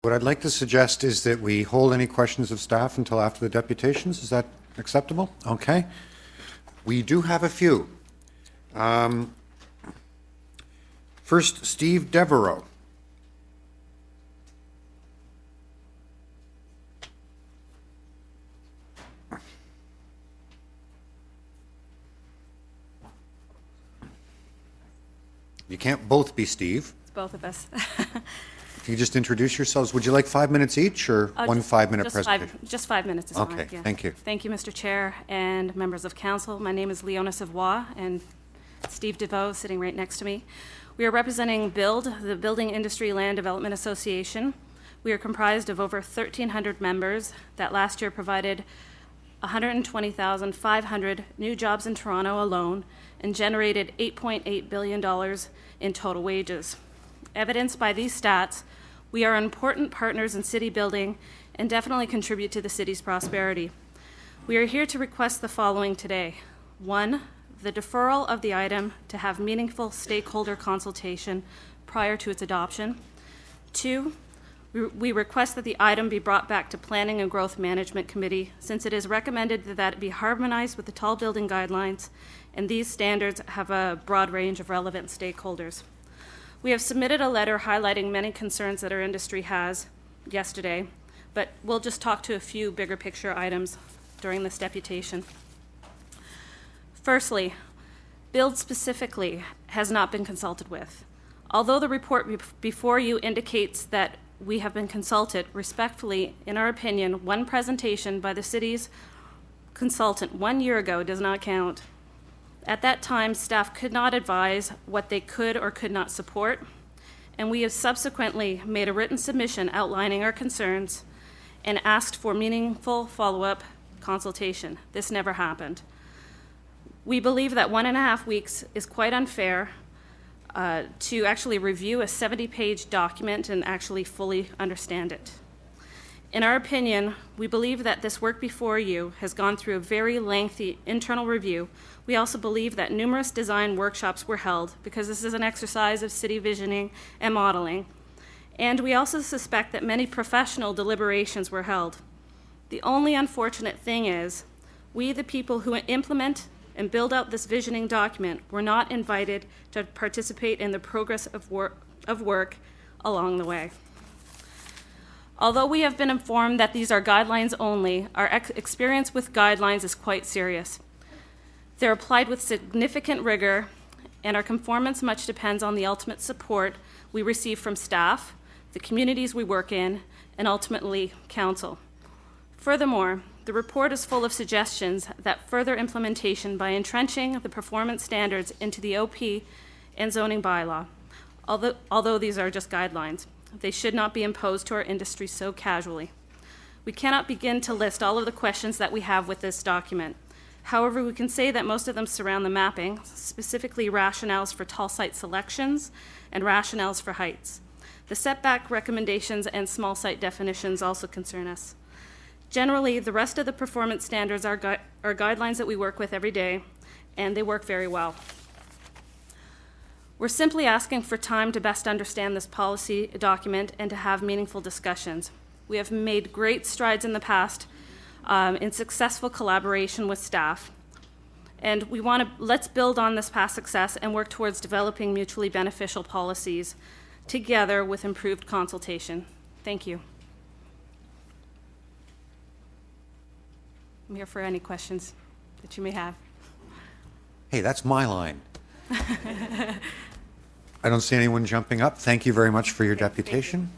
What I'd like to suggest is that we hold any questions of staff until after the deputations. Is that acceptable? Okay. We do have a few. First, Steve Devereaux. You can't both be Steve. It's both of us. If you just introduce yourselves, would you like 5 minutes each or one 5-minute presentation? Just 5 minutes is fine. Okay, Yeah. thank you. Thank you, Mr. Chair and members of council. My name is Leona Savoie, and Steve DeVoe is sitting right next to me. We are representing BILD, the Building Industry Land Development Association. We are comprised of over 1,300 members that last year provided 120,500 new jobs in Toronto alone and generated $8.8 billion in total wages. Evidenced by these stats, we are important partners in city building and definitely contribute to the city's prosperity. We are here to request the following today. 1, the deferral of the item to have meaningful stakeholder consultation prior to its adoption. 2, we request that the item be brought back to Planning and Growth Management Committee, since it is recommended that it be harmonized with the tall building guidelines, and these standards have a broad range of relevant stakeholders. We have submitted a letter highlighting many concerns that our industry has yesterday, but we'll just talk to a few bigger picture items during this deputation. Firstly, BILD specifically has not been consulted with. Although the report before you indicates that we have been consulted, respectfully, in our opinion, one presentation by the city's consultant 1 year ago does not count. At that time, staff could not advise what they could or could not support, and we have subsequently made a written submission outlining our concerns and asked for meaningful follow-up consultation. This never happened. We believe that 1.5 weeks is quite unfair to actually review a 70-page document and actually fully understand it. In our opinion, we believe that this work before you has gone through a very lengthy internal review. We also believe that numerous design workshops were held because this is an exercise of city visioning and modeling. And we also suspect that many professional deliberations were held. The only unfortunate thing is, we, the people who implement and build out this visioning document, were not invited to participate in the progress of work along the way. Although we have been informed that these are guidelines only, our experience with guidelines is quite serious. They're applied with significant rigor, and our conformance much depends on the ultimate support we receive from staff, the communities we work in, and ultimately council. Furthermore, the report is full of suggestions that further implementation by entrenching the performance standards into the OP and zoning bylaw. Although these are just guidelines, they should not be imposed to our industry so casually. We cannot begin to list all of the questions that we have with this document. However, we can say that most of them surround the mapping, specifically rationales for tall site selections and rationales for heights. The setback recommendations and small site definitions also concern us. Generally, the rest of the performance standards are guidelines that we work with every day, and they work very well. We're simply asking for time to best understand this policy document and to have meaningful discussions. We have made great strides in the past in successful collaboration with staff, and let's build on this past success and work towards developing mutually beneficial policies together with improved consultation. Thank you. I'm here for any questions that you may have. Hey, that's my line. I don't see anyone jumping up. Thank you very much for your deputation.